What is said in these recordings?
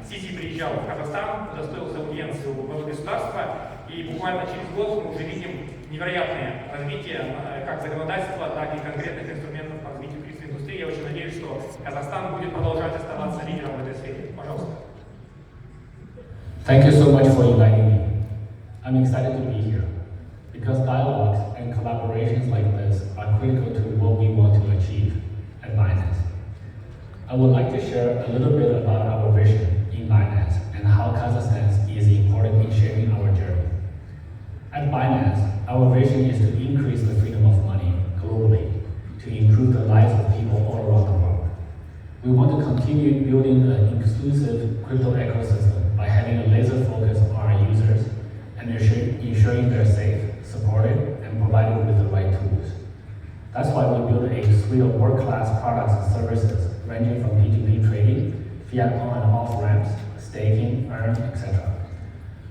Сиси приезжал в Казахстан, удостоился аудиенции у главы государства, и буквально через год мы уже видим невероятное развитие как законодательства, так и конкретных инструментов по развитию криптоиндустрии. Я очень надеюсь, что Казахстан будет продолжать оставаться лидером в этой сфере. Пожалуйста. Thank you so much for inviting me. I'm excited to be here because dialogues and collaborations like this are critical to what we want to achieve at Binance. I would like to share a little bit about our vision in Binance and how Kazakhstan is important in shaping our journey. At Binance, our vision is to increase the freedom of money globally to improve the lives of people all around the world. We want to continue building an inclusive crypto ecosystem by having a laser focus on our users and ensuring they're safe, supported, and provided with the right tools. That's why we built a suite of world-class products and services ranging from P2P trading, fiat on and off ramps, staking, earn, etc.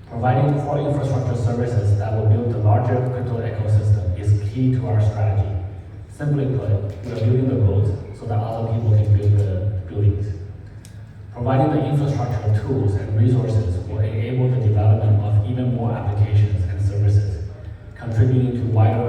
Providing core infrastructure services that will build the larger crypto ecosystem is key to our strategy. Simply put, we are building the roads so that other people can build the buildings. Providing the infrastructure tools and resources will enable the development of even more applications and services, contributing to wider